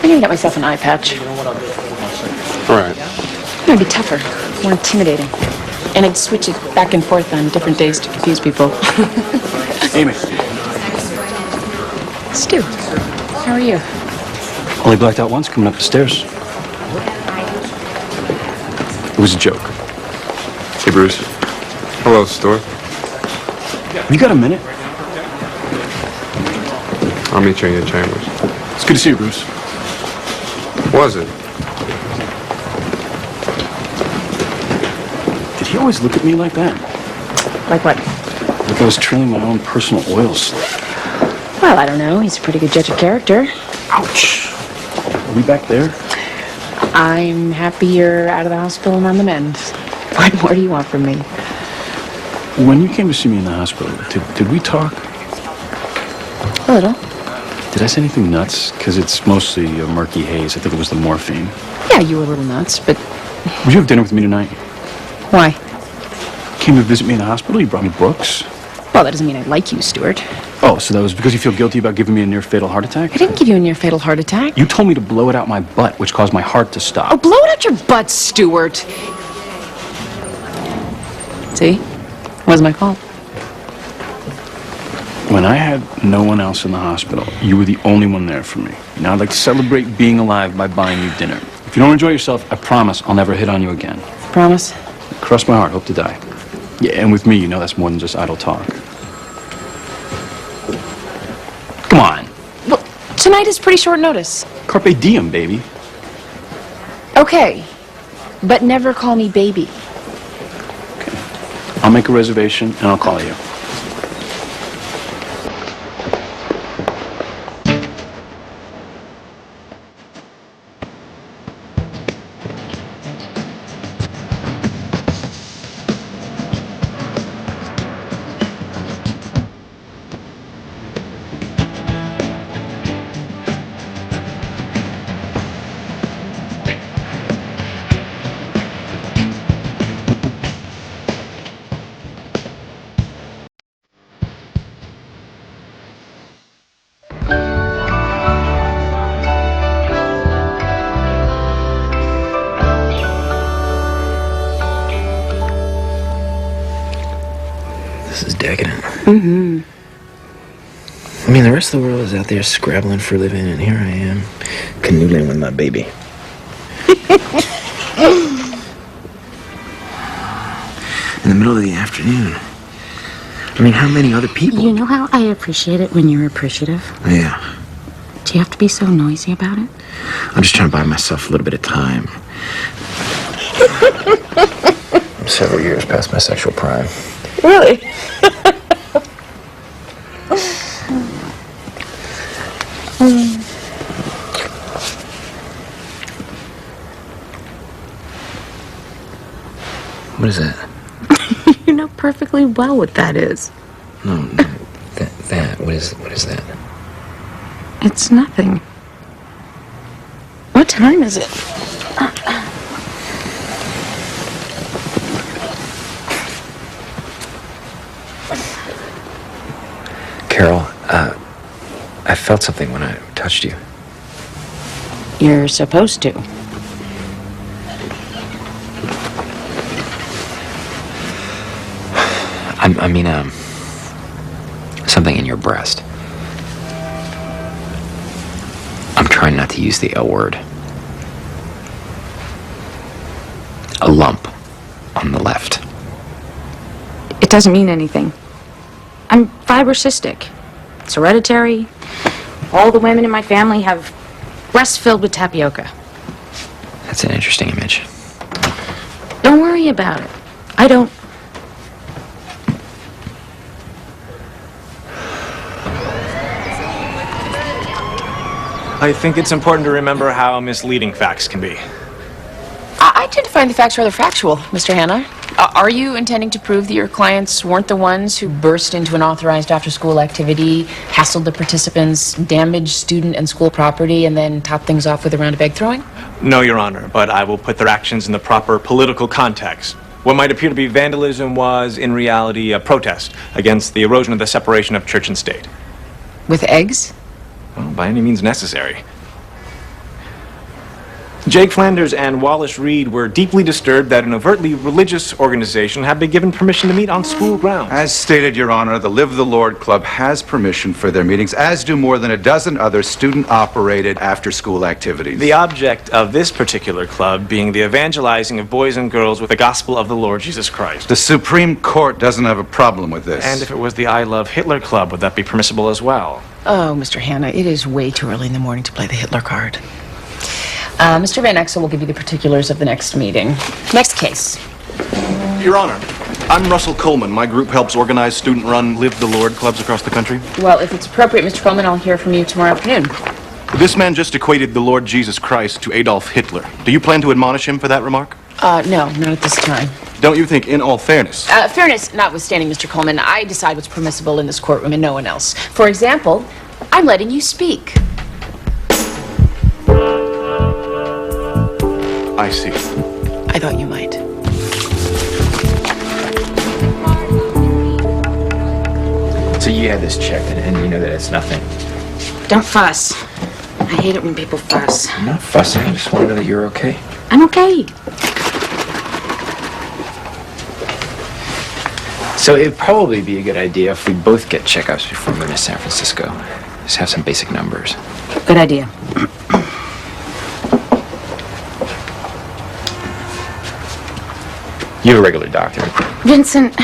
gonna get myself an eye patch. All right. I'm gonna be tougher, more intimidating. And I'd switch it back and forth on different days to confuse people. Amy. Stu, how are you? Only blacked out once coming up the stairs. It was a joke. Hey, Bruce. Hello, Stuart. You got a minute? I'll meet you in your chambers. It's good to see you, Bruce. Was it? Did he always look at me like that? Like what? Like I was trailing my own personal oil slick. Well, I don't know. He's a pretty good judge of character. Ouch. Are we back there? I'm happy you're out of the hospital and on the mend. What more do you want from me? When you came to see me in the hospital, did we talk? A little. Did I say anything nuts? Because it's mostly a murky haze. I think it was the morphine. Yeah, you were a little nuts, but... Would you have dinner with me tonight? Why? Came to visit me in the hospital? You brought me books? Well, that doesn't mean I like you, Stuart. Oh, so that was because you feel guilty about giving me a near-fatal heart attack? I didn't give you a near-fatal heart attack. You told me to blow it out my butt, which caused my heart to stop. Oh, blow it out your butt, Stuart. See? It wasn't my fault. When I had no one else in the hospital, you were the only one there for me. Now I'd like to celebrate being alive by buying you dinner. If you don't enjoy yourself, I promise I'll never hit on you again. Promise? Cross my heart, hope to die. Yeah, and with me, you know that's more than just idle talk. Come on. Well, tonight is pretty short notice. Carpe diem, baby. Okay. But never call me baby. Okay. I'll make a reservation and I'll call you. This is decadent. Mm-hmm. I mean, the rest of the world is out there scrabbling for a living, and here I am, canoodling with my baby. In the middle of the afternoon. I mean, how many other people? You know how I appreciate it when you're appreciative? Yeah. Do you have to be so noisy about it? I'm just trying to buy myself a little bit of time. I'm several years past my sexual prime. Really? What is that? You know perfectly well what that is. No, that. What is that? It's nothing. What time is it? Carol, I felt something when I touched you. You're supposed to. I mean, something in your breast. I'm trying not to use the L word. A lump on the left. It doesn't mean anything. I'm fibrocystic. It's hereditary. All the women in my family have breasts filled with tapioca. That's an interesting image. Don't worry about it. I don't... I think it's important to remember how misleading facts can be. I tend to find the facts rather factual, Mr. Hanna. Are you intending to prove that your clients weren't the ones who burst into an authorized after-school activity, hassled the participants, damaged student and school property, and then topped things off with a round of egg throwing? No, Your Honor, but I will put their actions in the proper political context. What might appear to be vandalism was, in reality, a protest against the erosion of the separation of church and state. With eggs? Well, by any means necessary. Jake Flanders and Wallace Reed were deeply disturbed that an overtly religious organization had been given permission to meet on school grounds. As stated, Your Honor, the Live the Lord Club has permission for their meetings, as do more than a dozen other student-operated after-school activities. The object of this particular club being the evangelizing of boys and girls with the gospel of the Lord Jesus Christ. The Supreme Court doesn't have a problem with this. And if it was the I Love Hitler Club, would that be permissible as well? Oh, Mr. Hanna, it is way too early in the morning to play the Hitler card. Mr. Van Exel will give you the particulars of the next meeting. Next case. Your Honor, I'm Russell Coleman. My group helps organize student-run Live the Lord clubs across the country. Well, if it's appropriate, Mr. Coleman, I'll hear from you tomorrow afternoon. This man just equated the Lord Jesus Christ to Adolf Hitler. Do you plan to admonish him for that remark? No, not at this time. Don't you think, in all fairness... Fairness notwithstanding, Mr. Coleman, I decide what's permissible in this courtroom and no one else. For example, I'm letting you speak. I see. I thought you might. So you had this checked, and you know that it's nothing. Don't fuss. I hate it when people fuss. I'm not fussing. I just want to know that you're okay. I'm okay. So it'd probably be a good idea if we both get checkups before moving to San Francisco. Just have some basic numbers. Good idea. You have a regular doctor. Vincent,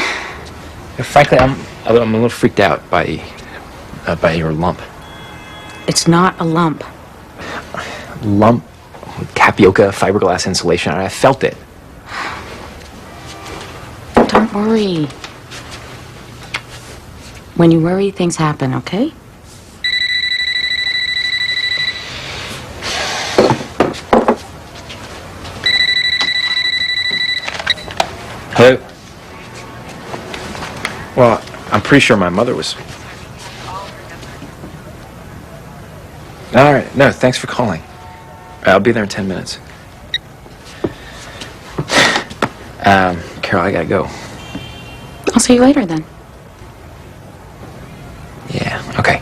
Frankly, I'm a little freaked out by your lump. it's not a lump. Lump, tapioca, fiberglass insulation. I felt it. Don't worry. When you worry, things happen, okay? Hello? Well, I'm pretty sure my mother was... All right. No, thanks for calling. I'll be there in 10 minutes. Carol, I gotta go. I'll see you later then. Yeah, okay.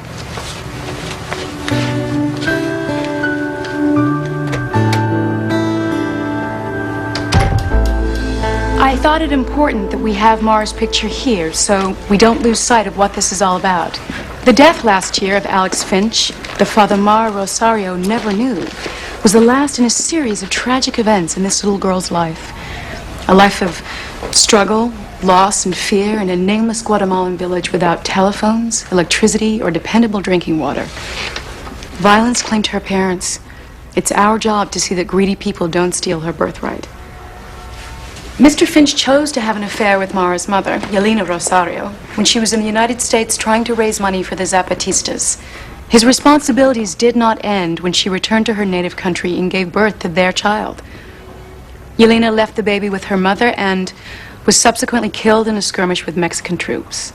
I thought it important that we have Mara's picture here so we don't lose sight of what this is all about. The death last year of Alex Finch, the father Mara Rosario never knew, was the last in a series of tragic events in this little girl's life. A life of struggle, loss, and fear in a nameless Guatemalan village without telephones, electricity, or dependable drinking water. Violence claimed her parents. It's our job to see that greedy people don't steal her birthright. Mr. Finch chose to have an affair with Mara's mother, Yelena Rosario, when she was in the United States trying to raise money for the Zapatistas. His responsibilities did not end when she returned to her native country and gave birth to their child. Yelena left the baby with her mother and was subsequently killed in a skirmish with Mexican troops.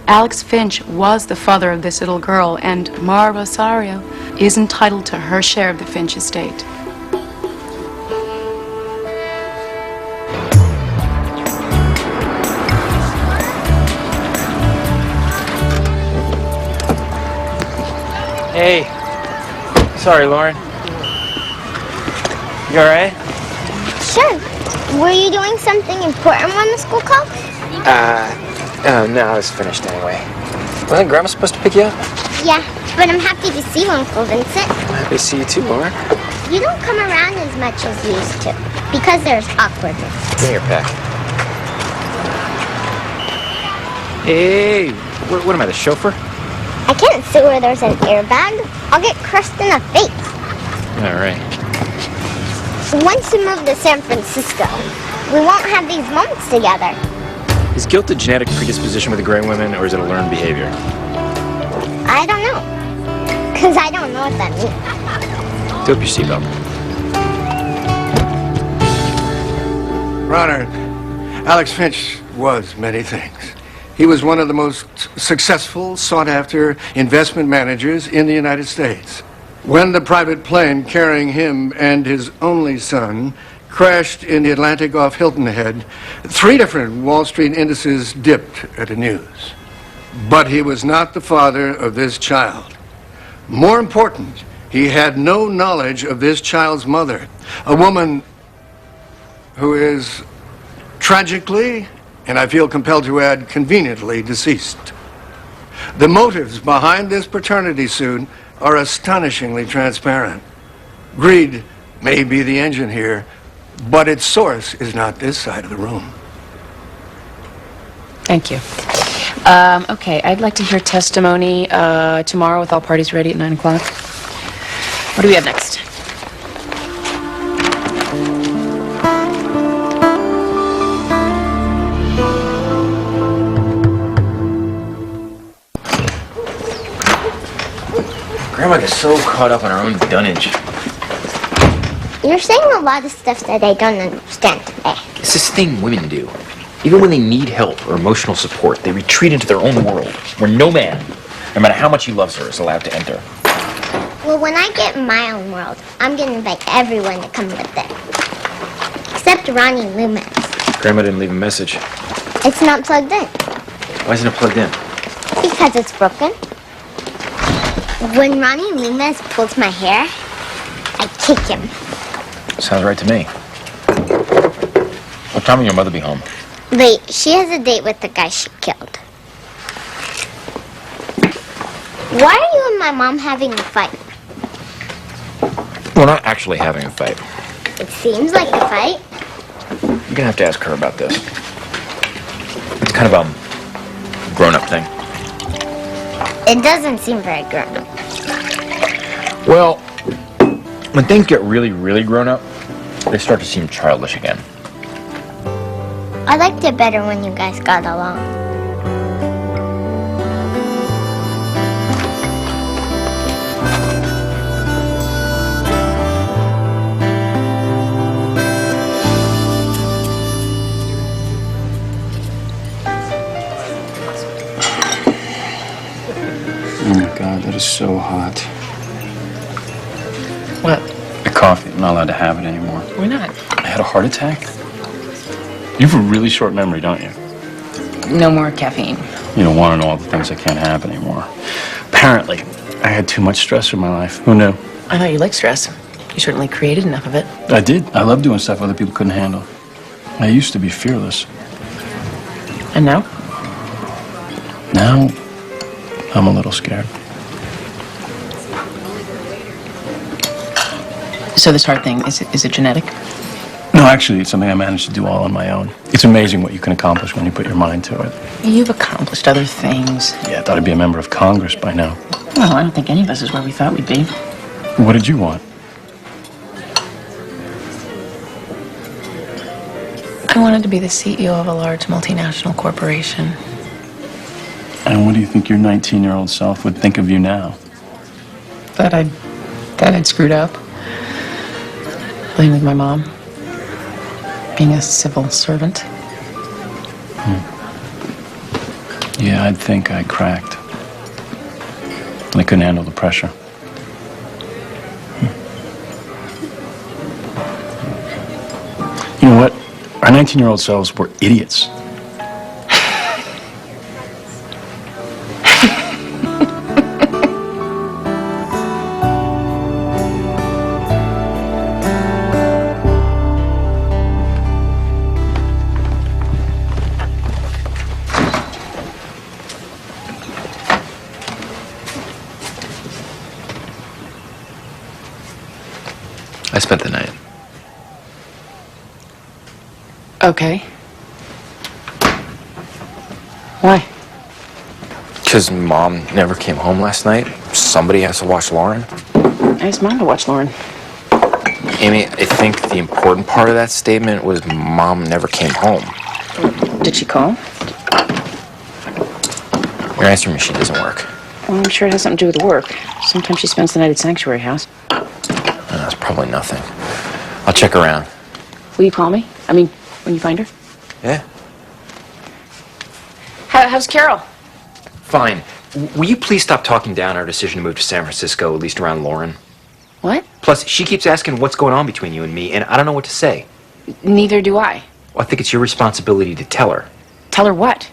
Alex Finch was the father of this little girl, and Mara Rosario is entitled to her share of the Finch estate. Hey. Sorry, Lauren. You all right? Sure. Were you doing something important when the school called? No, I was finished anyway. Wasn't Grandma supposed to pick you up? Yeah, but I'm happy to see you, Uncle Vincent. I'm happy to see you too, Lauren. You don't come around as much as you used to, because there's awkwardness. Give me your pack. Hey, what am I, the chauffeur? I can't sit where there's an airbag. I'll get crushed in the face. All right. Once we move to San Francisco, we won't have these moments together. Is guilt a genetic predisposition with the Gray women, or is it a learned behavior? I don't know, because I don't know what that means. Dope your seatbelt. Your Honor, Alex Finch was many things. He was one of the most successful, sought-after investment managers in the United States. When the private plane carrying him and his only son crashed in the Atlantic off Hilton Head, 3 different Wall Street indices dipped at the news. But he was not the father of this child. More important, He had no knowledge of this child's mother, a woman who is tragically, and I feel compelled to add, conveniently deceased. The motives behind this paternity suit are astonishingly transparent. Greed may be the engine here, but its source is not this side of the room. Thank you. Okay, I'd like to hear testimony tomorrow with all parties ready at 9 o'clock. What do we have next? Grandma gets so caught up in her own dunnage. You're saying a lot of stuff that I don't understand today. It's this thing women do. Even when they need help or emotional support, they retreat into their own world, where no man, no matter how much he loves her, is allowed to enter. Well, when I get in my own world, I'm going to invite everyone to come with it. Except Ronnie Loomis. Grandma didn't leave a message. It's not plugged in. Why isn't it plugged in? Because it's broken. When Ronnie Loomis pulls my hair, I kick him. Sounds right to me. What time will your mother be home? Wait, she has a date with the guy she killed. Why are you and my mom having a fight? We're not actually having a fight. It seems like a fight. You're gonna have to ask her about this. It's kind of a grown-up thing. It doesn't seem very grown up. Well, when things get really, really grown up, they start to seem childish again. I liked it better when you guys got along. Oh my God, that is so hot. What? The coffee, I'm not allowed to have it anymore. Why not? I had a heart attack. You have a really short memory, don't you? No more caffeine. You don't want to know all the things that can't happen anymore. Apparently, I had too much stress in my life. Who knew? I thought you liked stress. You certainly created enough of it. I did. I love doing stuff other people couldn't handle. I used to be fearless. And now? Now, I'm a little scared. So this heart thing, is it genetic? No, actually, it's something I managed to do all on my own. It's amazing what you can accomplish when you put your mind to it. You've accomplished other things. Yeah, I thought I'd be a member of Congress by now. Well, I don't think any of us is where we thought we'd be. What did you want? I wanted to be the CEO of a large multinational corporation. And what do you think your 19-year-old self would think of you now? That I'd screwed up. Living with my mom. Being a civil servant. Yeah, I'd think I cracked. I couldn't handle the pressure. You know what? Our 19-year-old selves were idiots. I spent the night. Okay. Why? Because Mom never came home last night. Somebody has to watch Lauren. I asked Mom to watch Lauren. Amy, I think the important part of that statement was Mom never came home. Did she call? Your answering machine doesn't work. Well, I'm sure it has something to do with work. Sometimes she spends the night at Sanctuary House. That's probably nothing. I'll check around. Will you call me? I mean, when you find her? Yeah. How's Carol? Fine. Will you please stop talking down our decision to move to San Francisco, at least around Lauren? What? Plus, she keeps asking what's going on between you and me, and I don't know what to say. Neither do I. Well, I think it's your responsibility to tell her. Tell her what?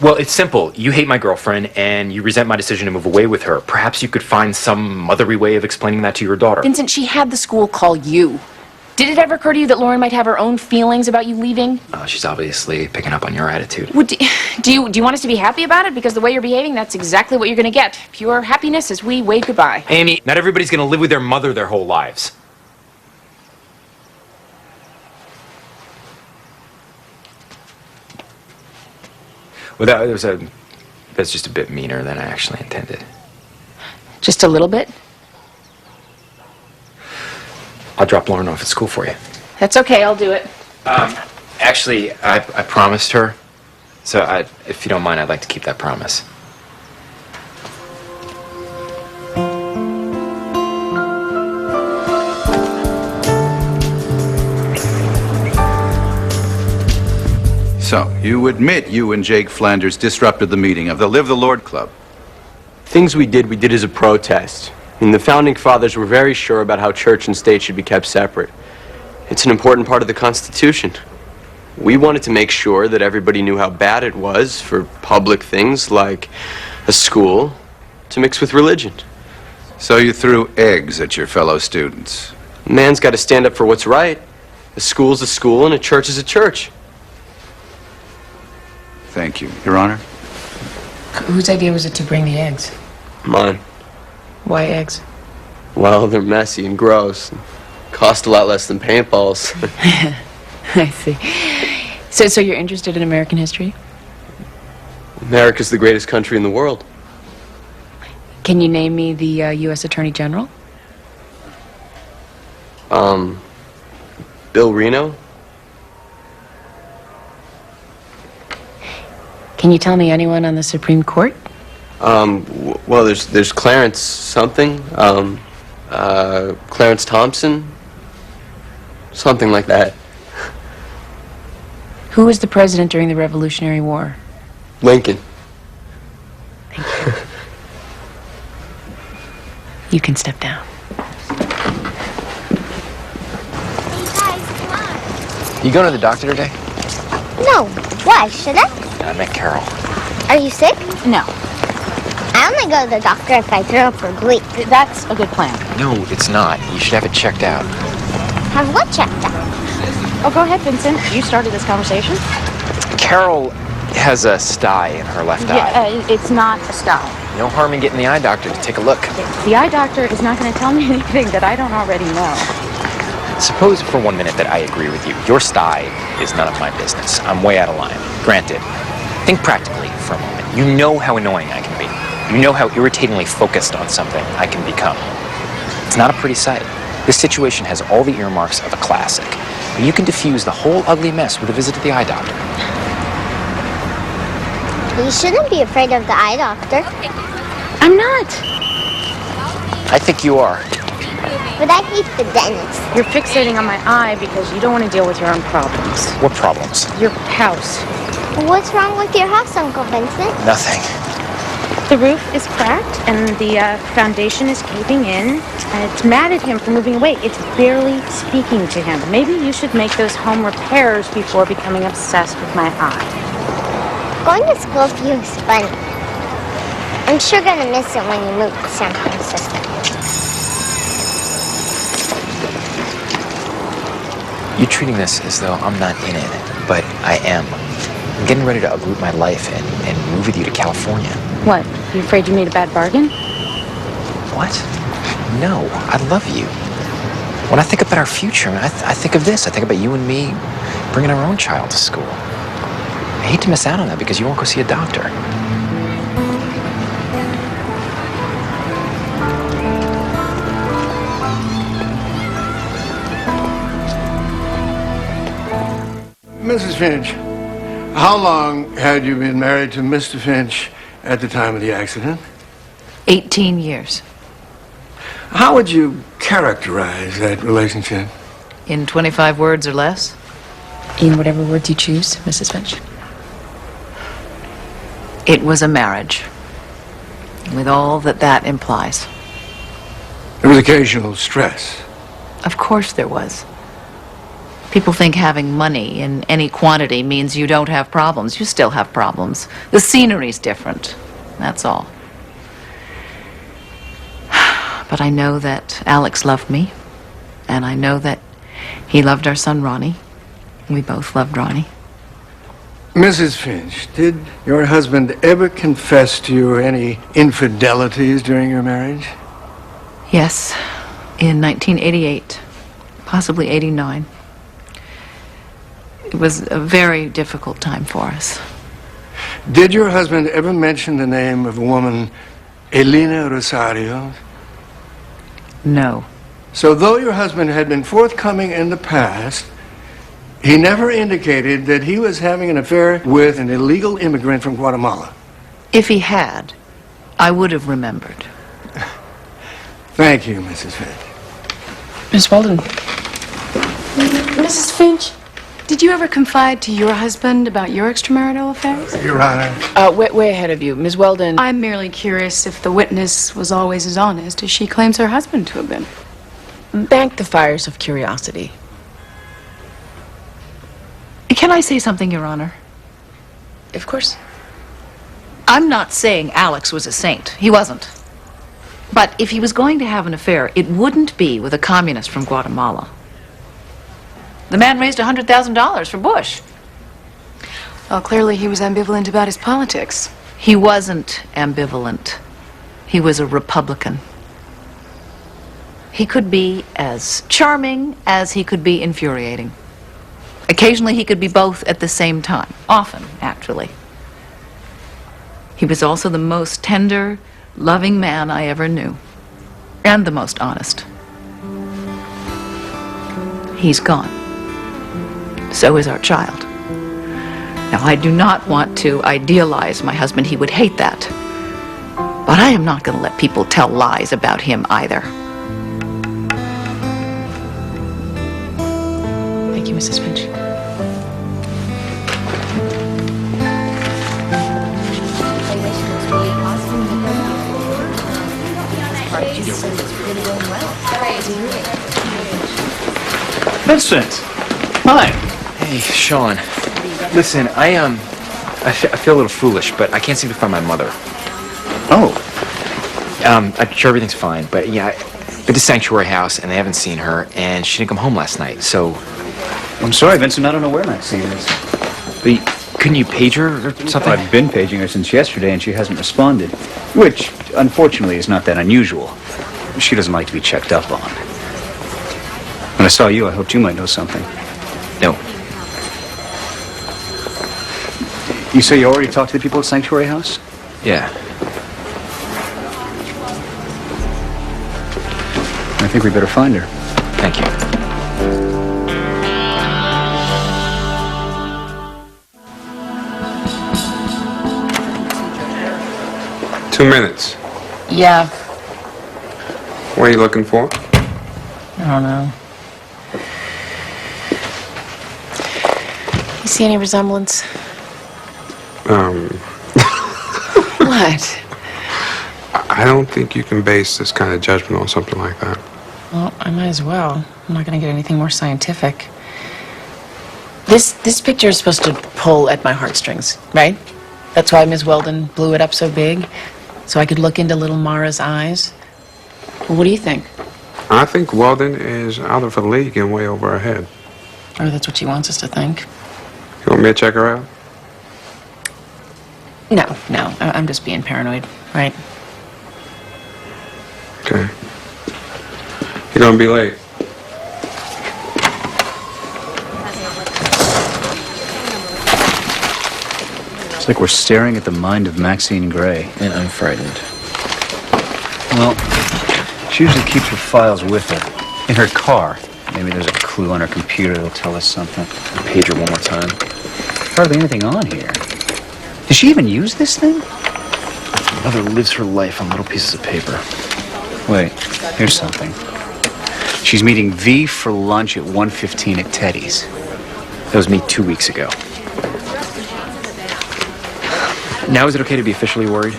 Well, it's simple. You hate my girlfriend, and you resent my decision to move away with her. Perhaps you could find some mothery way of explaining that to your daughter. Vincent, she had the school call you. Did it ever occur to you that Lauren might have her own feelings about you leaving? She's obviously picking up on your attitude. Well, do you want us to be happy about it? Because the way you're behaving, that's exactly what you're going to get. Pure happiness as we wave goodbye. Amy, not everybody's going to live with their mother their whole lives. Well, that's just a bit meaner than I actually intended. Just a little bit? I'll drop Lauren off at school for you. That's okay, I'll do it. Actually, I promised her. So, if you don't mind, I'd like to keep that promise. So, you admit you and Jake Flanders disrupted the meeting of the Live the Lord Club. Things we did as a protest. I mean, the Founding Fathers were very sure about how church and state should be kept separate. It's an important part of the Constitution. We wanted to make sure that everybody knew how bad it was for public things like a school to mix with religion. So you threw eggs at your fellow students. A man's got to stand up for what's right. A school's a school and a church is a church. Thank you, Your Honor. Whose idea was it to bring the eggs? Mine. Why eggs? Well, they're messy and gross. Cost a lot less than paintballs. I see. So you're interested in American history? America's the greatest country in the world. Can you name me the U.S. Attorney General? Bill Reno? Can you tell me anyone on the Supreme Court? Well, there's Clarence something, Clarence Thompson, something like that. Who was the president during the Revolutionary War? Lincoln. Thank you. You can step down. You going to the doctor today? No. Why? Should I? I met Carol. Are you sick? No, I only go to the doctor if I throw up or bleed. that's a good plan. No, it's not. You should have it checked out. Have what checked out? Oh, go ahead, Vincent. You started this conversation. Carol has a sty in her left eye. It's not a style. No harm in getting the eye doctor to take a look. The eye doctor is not going to tell me anything that I don't already know. Suppose for 1 minute that I agree with you. Your sty is none of my business. I'm way out of line. Granted. Think practically for a moment. You know how annoying I can be. You know how irritatingly focused on something I can become. It's not a pretty sight. This situation has all the earmarks of a classic. But you can diffuse the whole ugly mess with a visit to the eye doctor. You shouldn't be afraid of the eye doctor. I'm not. I think you are. But I hate the dentist. You're fixating on my eye because you don't want to deal with your own problems. What problems? Your house. What's wrong with your house, Uncle Vincent? Nothing. The roof is cracked and the foundation is caving in. And it's mad at him for moving away. It's barely speaking to him. Maybe you should make those home repairs before becoming obsessed with my eye. Going to school with you is fun. I'm sure gonna miss it when you move to San Francisco. You're treating this as though I'm not in it, but I am. I'm getting ready to uproot my life and move with you to California. What? You afraid you made a bad bargain? What? No, I love you. When I think about our future, I think of this. I think about you and me bringing our own child to school. I hate to miss out on that because you won't go see a doctor. Mrs. Finch, how long had you been married to Mr. Finch at the time of the accident? 18 years. How would you characterize that relationship? In 25 words or less? In whatever words you choose, Mrs. Finch. It was a marriage, with all that that implies. There was occasional stress. Of course there was. People think having money in any quantity means you don't have problems. You still have problems. The scenery's different. That's all. But I know that Alex loved me, and I know that he loved our son Ronnie. We both loved Ronnie. Mrs. Finch, did your husband ever confess to you any infidelities during your marriage? Yes, in 1988, possibly 89. It was a very difficult time for us. Did your husband ever mention the name of a woman, Elena Rosario? No. So though your husband had been forthcoming in the past, he never indicated that he was having an affair with an illegal immigrant from Guatemala. If he had, I would have remembered. Thank you, Mrs. Finch. Miss Walden. Mrs. Finch, did you ever confide to your husband about your extramarital affairs? Your Honor. Way ahead of you. Ms. Weldon. I'm merely curious if the witness was always as honest as she claims her husband to have been. Bank the fires of curiosity. Can I say something, Your Honor? Of course. I'm not saying Alex was a saint. He wasn't. But if he was going to have an affair, it wouldn't be with a communist from Guatemala. The man raised $100,000 for Bush. Well, clearly he was ambivalent about his politics. He wasn't ambivalent. He was a Republican. He could be as charming as he could be infuriating. Occasionally he could be both at the same time. Often, actually. He was also the most tender, loving man I ever knew. And the most honest. He's gone. So is our child. Now, I do not want to idealize my husband. He would hate that. But I am not going to let people tell lies about him either. Thank you, Mrs. Finch. Vincent! Hi! Hey, Sean. Listen, I feel a little foolish, but I can't seem to find my mother. Oh. I'm sure everything's fine, but yeah, I've been to Sanctuary House, and they haven't seen her, and she didn't come home last night, so... I'm sorry, Vincent, I don't know where Maxine is. But couldn't you page her or something? I've been paging her since yesterday, and she hasn't responded. Which, unfortunately, is not that unusual. She doesn't like to be checked up on. When I saw you, I hoped you might know something. No. You say you already talked to the people at Sanctuary House? Yeah. I think we better find her. Thank you. Two minutes. Yeah. What are you looking for? I don't know. You see any resemblance? What? I don't think you can base this kind of judgment on something like that. Well, I might as well. I'm not going to get anything more scientific. This picture is supposed to pull at my heartstrings, right? That's why Ms. Weldon blew it up so big, so I could look into little Mara's eyes. Well, what do you think? I think Weldon is out of her league and way over her head. Or that's what she wants us to think. You want me to check her out? No, I'm just being paranoid, right? Okay. You're gonna be late. It's like we're staring at the mind of Maxine Gray. And I'm frightened. Well, she usually keeps her files with her. In her car. Maybe there's a clue on her computer that'll tell us something. Page her one more time. Hardly anything on here. Does she even use this thing? Mother lives her life on little pieces of paper. Wait, here's something. She's meeting V for lunch at 1:15 at Teddy's. That was me 2 weeks ago. Now is it okay to be officially worried?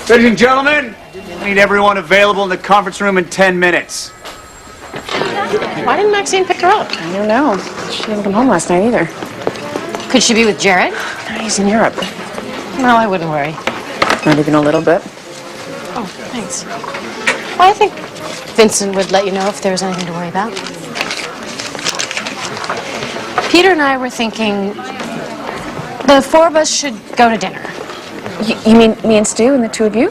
Ladies and gentlemen, I need everyone available in the conference room in 10 minutes. Why didn't Maxine pick her up? I don't know. She didn't come home last night either. Could she be with Jared? He's in Europe. No, I wouldn't worry. Not even a little bit. Oh, thanks. Well, I think Vincent would let you know if there was anything to worry about. Peter and I were thinking the four of us should go to dinner. You mean me and Stu and the two of you?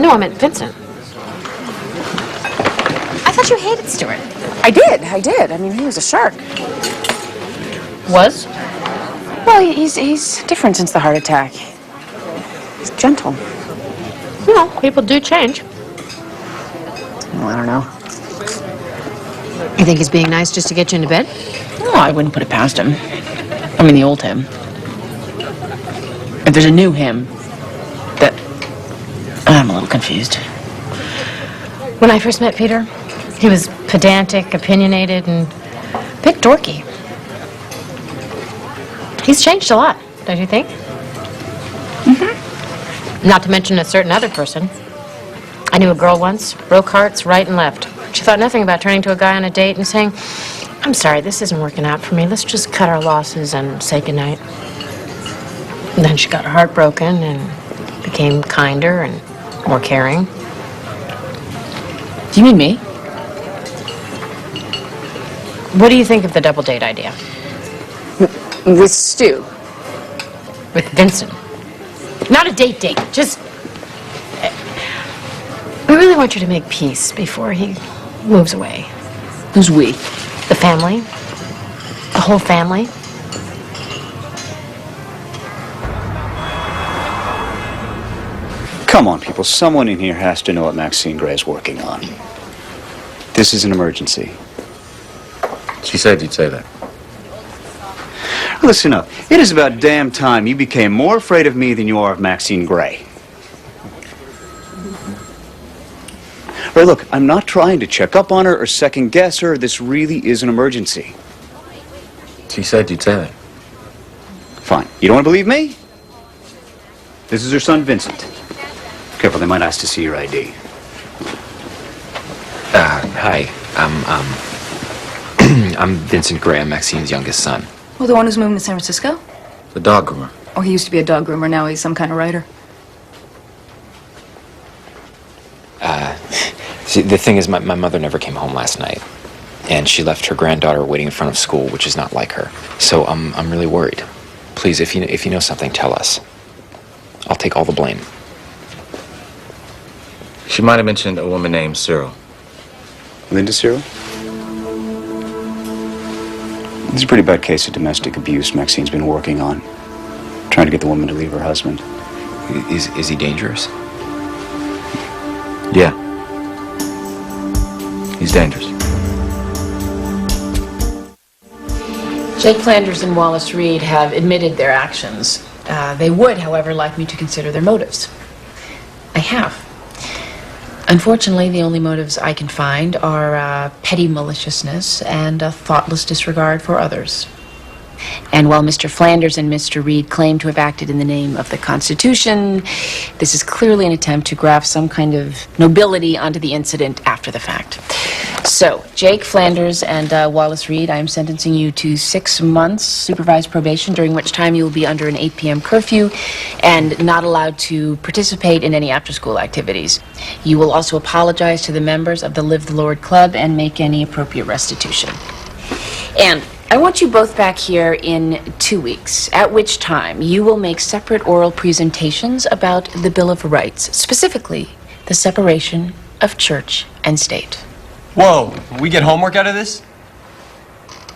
No, I meant Vincent. I thought you hated Stuart. I did. I mean, he was a shark. Was? Well, he's different since the heart attack. He's gentle. Well, people do change. Well, I don't know. You think he's being nice just to get you into bed? No, I wouldn't put it past him. I mean, the old him. If there's a new him, that... I'm a little confused. When I first met Peter, he was pedantic, opinionated, and a bit dorky. He's changed a lot, don't you think? Mm-hmm. Not to mention a certain other person. I knew a girl once, broke hearts right and left. She thought nothing about turning to a guy on a date and saying, "I'm sorry, this isn't working out for me. Let's just cut our losses and say goodnight." And then she got her heart broken and became kinder and more caring. Do you mean me? What do you think of the double date idea? With Stu? With Vincent. Not a date, just... I really want you to make peace before he moves away. Who's we? The family. The whole family. Come on, people. Someone in here has to know what Maxine Gray is working on. This is an emergency. She said you'd say that. Listen up. It is about damn time you became more afraid of me than you are of Maxine Gray. Right, look, I'm not trying to check up on her or second guess her. This really is an emergency. She said you'd say that. Fine. You don't want to believe me? This is her son, Vincent. Careful, they might ask to see your ID. Hi. I'm Vincent Gray. I'm Maxine's youngest son. Oh, the one who's moving to San Francisco? The dog groomer. Oh, he used to be a dog groomer. Now he's some kind of writer. See, the thing is, my mother never came home last night. And she left her granddaughter waiting in front of school, which is not like her. So I'm really worried. Please, if you know something, tell us. I'll take all the blame. She might have mentioned a woman named Cyril. Linda Cyril? This is a pretty bad case of domestic abuse Maxine's been working on. Trying to get the woman to leave her husband. Is he dangerous? Yeah. He's dangerous. Jake Flanders and Wallace Reed have admitted their actions. They would, however, like me to consider their motives. I have. Unfortunately, the only motives I can find are petty maliciousness and a thoughtless disregard for others. And while Mr. Flanders and Mr. Reed claim to have acted in the name of the Constitution, this is clearly an attempt to graft some kind of nobility onto the incident after the fact. So, Jake Flanders and Wallace Reed, I am sentencing you to 6 months supervised probation, during which time you will be under an 8 p.m. curfew and not allowed to participate in any after-school activities. You will also apologize to the members of the Live the Lord Club and make any appropriate restitution. And I want you both back here in 2 weeks, at which time you will make separate oral presentations about the Bill of Rights, specifically the separation of church and state. Whoa, we get homework out of this?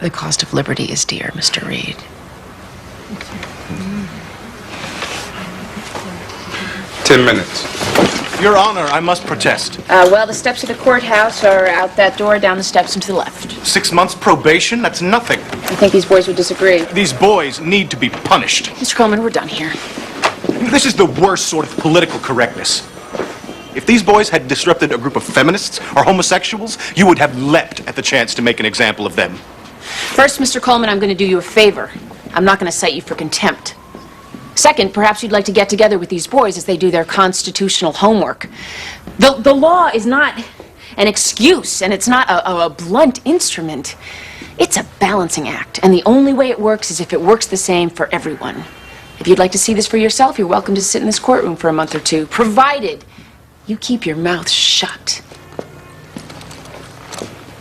The cost of liberty is dear, Mr. Reed. Ten minutes. Your Honor, I must protest. Well, the steps of the courthouse are out that door, down the steps and to the left. 6 months probation? That's nothing. I think these boys would disagree. These boys need to be punished. Mr. Coleman, we're done here. This is the worst sort of political correctness. If these boys had disrupted a group of feminists or homosexuals, you would have leapt at the chance to make an example of them. First, Mr. Coleman, I'm going to do you a favor. I'm not going to cite you for contempt. Second, perhaps you'd like to get together with these boys as they do their constitutional homework. The law is not an excuse, and it's not a blunt instrument. It's a balancing act, and the only way it works is if it works the same for everyone. If you'd like to see this for yourself, you're welcome to sit in this courtroom for a month or two, provided you keep your mouth shut.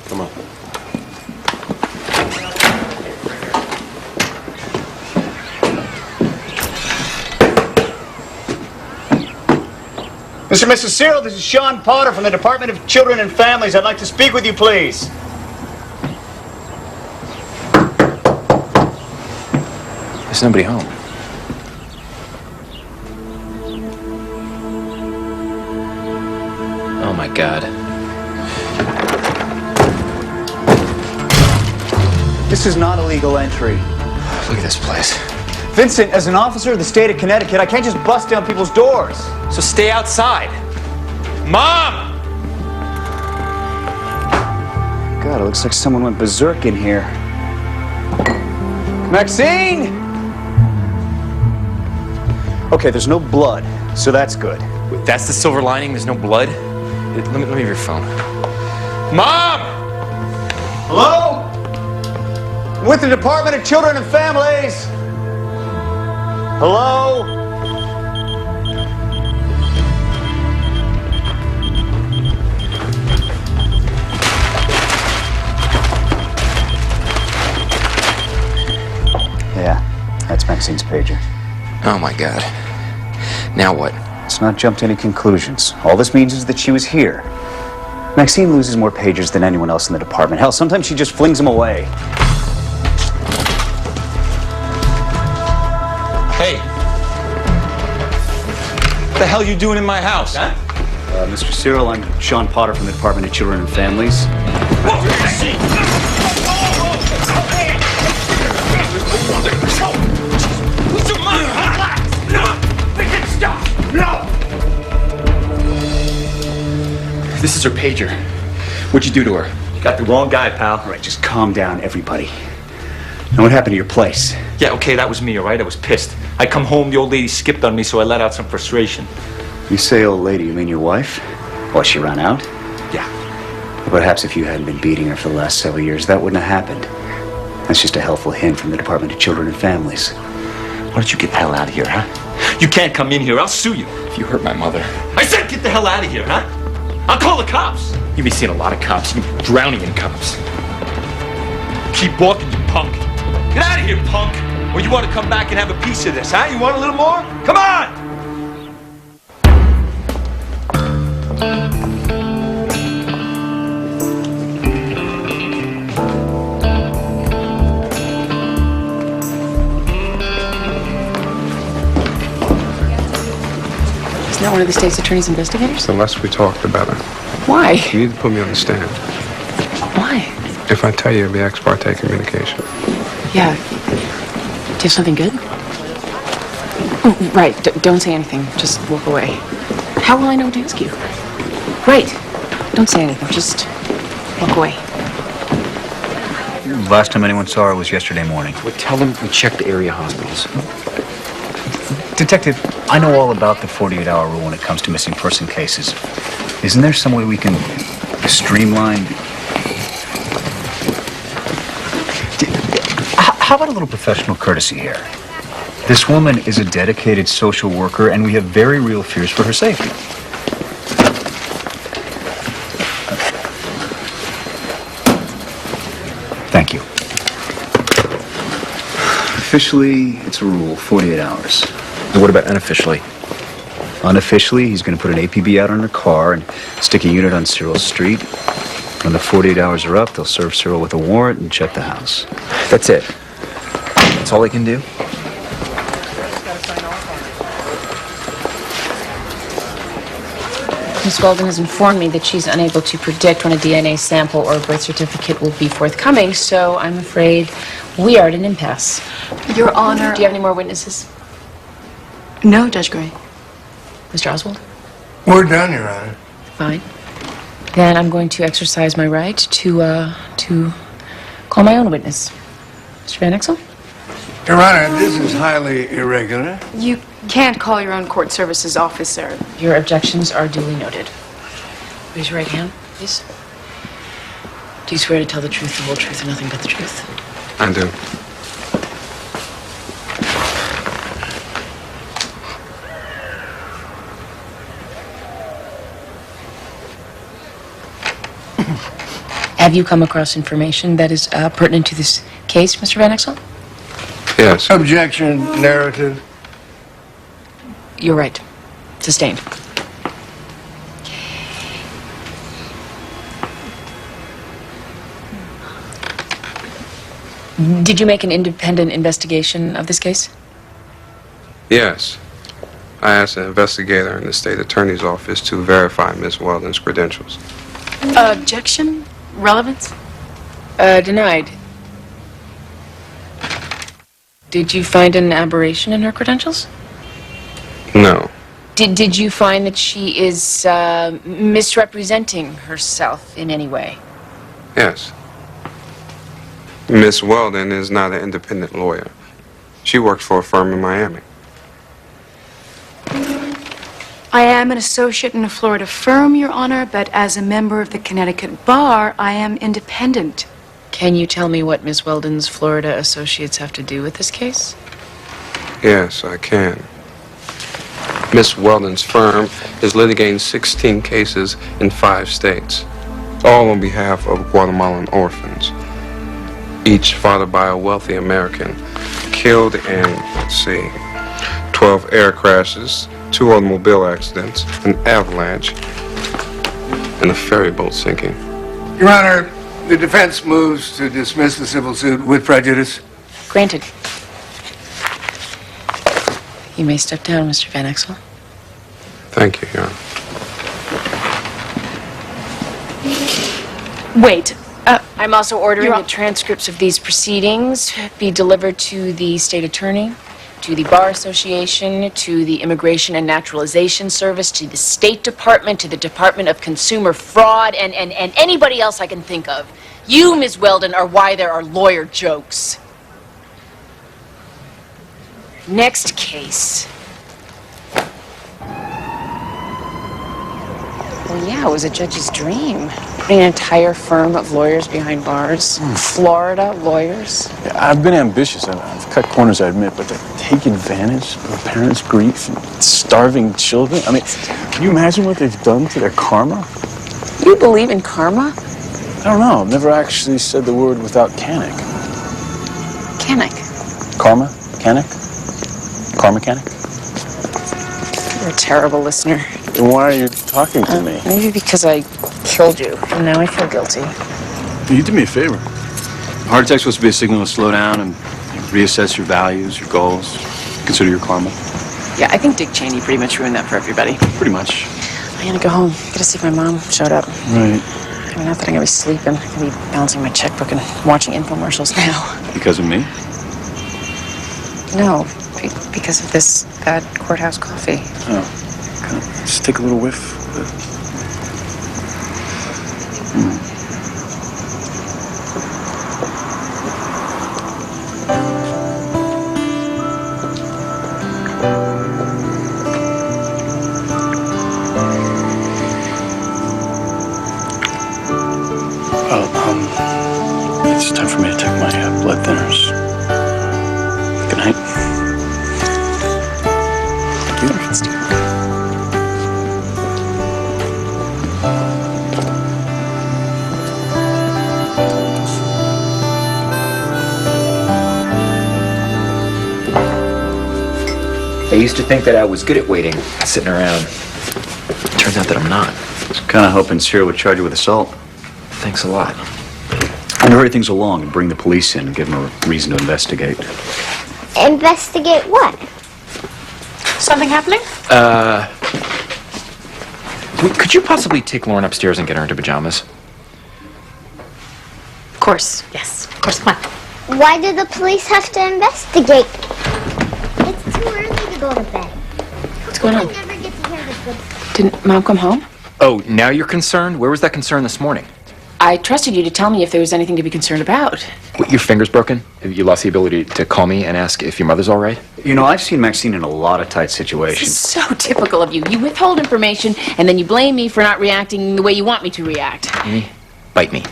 Come on. Mr. and Mrs. Cyril, this is Sean Potter from the Department of Children and Families. I'd like to speak with you, please. There's nobody home. Oh my God. This is not a legal entry. Look at this place. Vincent, as an officer of the state of Connecticut, I can't just bust down people's doors. So stay outside. Mom! God, it looks like someone went berserk in here. Maxine! Okay, there's no blood, so that's good. Wait, that's the silver lining? There's no blood? Let me have your phone. Mom! Hello? With the Department of Children and Families. Hello? Yeah, that's Maxine's pager. Oh my God. Now what? Let's not jump to any conclusions. All this means is that she was here. Maxine loses more pagers than anyone else in the department. Hell, sometimes she just flings them away. Hey. What the hell are you doing in my house, huh? Mr. Cyril, I'm Sean Potter from the Department of Children and Families. What's your mind? No! We can stop! No! This is her pager. What'd you do to her? You got the wrong guy, pal. All right, just calm down, everybody. Now, what happened to your place? Yeah, okay, that was me, all right? I was pissed. I come home, the old lady skipped on me, so I let out some frustration. You say old lady, you mean your wife? What, she ran out? Yeah. Perhaps if you hadn't been beating her for the last several years, that wouldn't have happened. That's just a helpful hint from the Department of Children and Families. Why don't you get the hell out of here, huh? You can't come in here, I'll sue you. If you hurt my mother. I said get the hell out of here, huh? I'll call the cops. You'll be seeing a lot of cops. You'll be drowning in cops. Keep walking, you punk. Get out of here, punk. Or you want to come back and have a piece of this, huh? You want a little more? Come on! Isn't that one of the state's attorney's investigators? The less we talk, the better. Why? You need to put me on the stand. Why? If I tell you, it'll be ex parte communication. Yeah. Do you have something good? Oh, right. Don't say anything. Just walk away. How will I know what to ask you? Right. Don't say anything. Just walk away. Last time anyone saw her was yesterday morning. Well, tell them we checked the area hospitals. Detective, I know all about the 48-hour rule when it comes to missing person cases. Isn't there some way we can streamline? How about a little professional courtesy here? This woman is a dedicated social worker, and we have very real fears for her safety. Thank you. Officially, it's a rule, 48 hours. And what about unofficially? Unofficially, he's going to put an APB out on her car and stick a unit on Cyril's street. When the 48 hours are up, they'll serve Cyril with a warrant and check the house. That's it. That's all he can do? Ms. Golden has informed me that she's unable to predict when a DNA sample or a birth certificate will be forthcoming, so I'm afraid we are at an impasse. Your Honor... Do you have any more witnesses? No, Judge Gray. Mr. Oswald? We're done, Your Honor. Fine. Then I'm going to exercise my right to call my own witness. Mr. Van Exel? Your Honor, this is highly irregular. You can't call your own court services officer. Your objections are duly noted. Raise your right hand. Please. Do you swear to tell the truth, the whole truth, and nothing but the truth? I do. Have you come across information that is pertinent to this case, Mr. Van Exel? Yes. Objection, narrative. You're right. Sustained. Did you make an independent investigation of this case? Yes. I asked an investigator in the state attorney's office to verify Miss Weldon's credentials. Objection? Relevance? Denied. Did you find an aberration in her credentials? No. Did you find that she is misrepresenting herself in any way? Yes. Miss Weldon is not an independent lawyer. She works for a firm in Miami. I am an associate in a Florida firm, Your Honor, but as a member of the Connecticut Bar, I am independent. Can you tell me what Miss Weldon's Florida associates have to do with this case? Yes, I can. Miss Weldon's firm is litigating 16 cases in 5 states, all on behalf of Guatemalan orphans, each fathered by a wealthy American, killed in, 12 air crashes, 2 automobile accidents, an avalanche, and a ferry boat sinking. Your Honor, the defense moves to dismiss the civil suit with prejudice. Granted. You may step down, Mr. Van Exel. Thank you, Your Honor. Wait. I'm also ordering the transcripts of these proceedings be delivered to the state attorney, to the Bar Association, to the Immigration and Naturalization Service, to the State Department, to the Department of Consumer Fraud, and anybody else I can think of. You, Ms. Weldon, are why there are lawyer jokes. Next case. Well, yeah, it was a judge's dream. Putting an entire firm of lawyers behind bars. Florida lawyers. Yeah, I've been ambitious. I've cut corners, I admit, but to take advantage of a parent's grief and starving children? I mean, can you imagine what they've done to their karma? You believe in karma? I don't know. I've never actually said the word without canic. Canic? Karma? Canic? Car mechanic? You're a terrible listener. Then why are you talking to me? Maybe because I killed you, and now I feel guilty. You did me a favor. Heart attack's supposed to be a signal to slow down and reassess your values, your goals, consider your karma. Yeah, I think Dick Cheney pretty much ruined that for everybody. Pretty much. I gotta go home. Gotta see if my mom showed up. Right. I mean, not that I'm gonna be sleeping. I'm gonna be balancing my checkbook and watching infomercials now. Because of me? No, because of this bad courthouse coffee. Oh. Okay. Just take a little whiff. It's time for me to take my blood thinners. Good night. Good night, Stuart. I used to think that I was good at waiting, sitting around. Turns out that I'm not. I was kind of hoping Cyril would charge you with assault. Thanks a lot. I'm gonna hurry things along and bring the police in and give them a reason to investigate. Investigate what? Something happening? Could you possibly take Lauren upstairs and get her into pajamas? Of course, yes. Of course, come on. Why do the police have to investigate? It's too early to go to bed. What's going on? I never get to hear the good stuff. Didn't Mom come home? Oh, now you're concerned? Where was that concern this morning? I trusted you to tell me if there was anything to be concerned about. What, your finger's broken? Have you lost the ability to call me and ask if your mother's all right? You know, I've seen Maxine in a lot of tight situations. This is so typical of you. You withhold information, and then you blame me for not reacting the way you want me to react. Amy, bite me.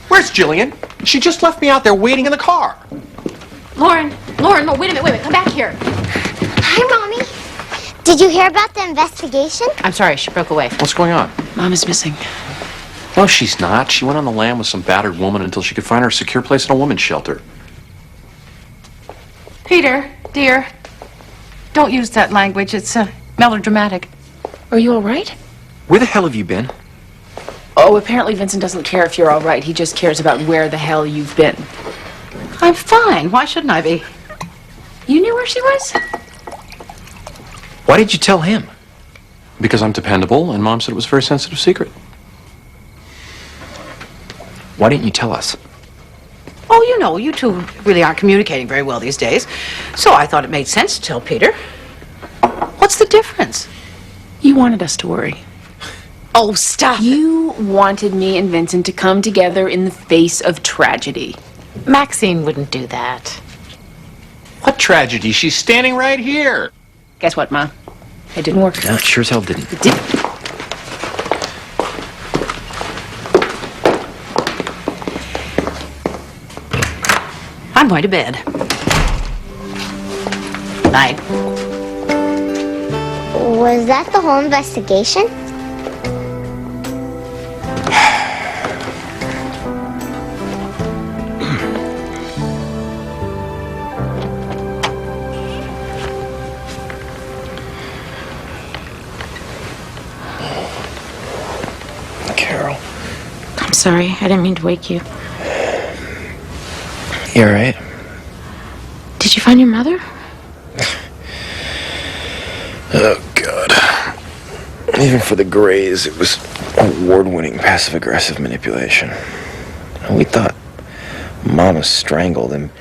Where's Jillian? She just left me out there waiting in the car. Lauren, no, wait a minute, come back here. Hi, Mommy. Did you hear about the investigation? I'm sorry, she broke away. What's going on? Mom is missing. No, she's not. She went on the lam with some battered woman until she could find her a secure place in a woman's shelter. Peter, dear, don't use that language. It's melodramatic. Are you all right? Where the hell have you been? Oh, apparently Vincent doesn't care if you're all right. He just cares about where the hell you've been. I'm fine. Why shouldn't I be? You knew where she was? Why did you tell him? Because I'm dependable, and Mom said it was a very sensitive secret. Why didn't you tell us? Oh, you know, you two really aren't communicating very well these days. So I thought it made sense to tell Peter. What's the difference? You wanted us to worry. Oh, stop. You wanted me and Vincent to come together in the face of tragedy. Maxine wouldn't do that. What tragedy? She's standing right here. Guess what, Ma? It didn't work. No, it sure as hell didn't. It didn't. I'm going to bed. Night. Was that the whole investigation? Carol. I'm sorry, I didn't mean to wake you. You all right? Did you find your mother? Oh, God. Even for the Grays, it was award-winning passive-aggressive manipulation. And we thought Mom was strangled and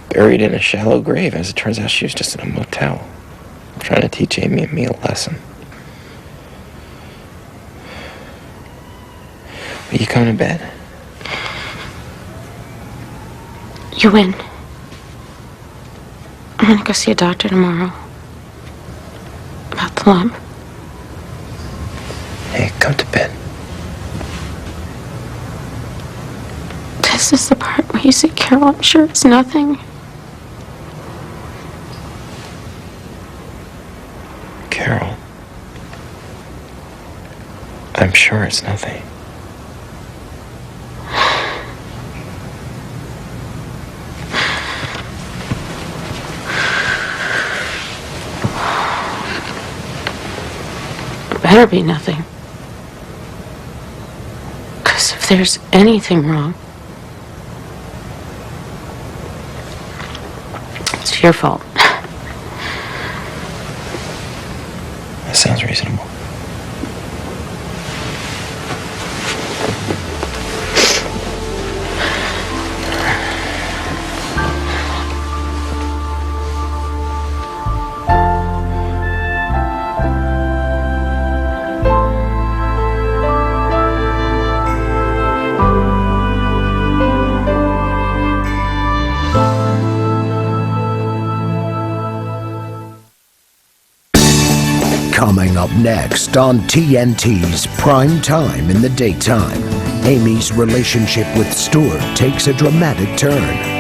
buried in a shallow grave. As it turns out, she was just in a motel, trying to teach Amy and me a lesson. Will you come to bed? You win. I'm gonna go see a doctor tomorrow. About the lump. Hey, come to bed. This is the part where you say, Carol, I'm sure it's nothing. Carol. I'm sure it's nothing. Better be nothing. Because if there's anything wrong, it's your fault. That sounds reasonable. Coming up next on TNT's Prime Time in the Daytime, Amy's relationship with Stuart takes a dramatic turn.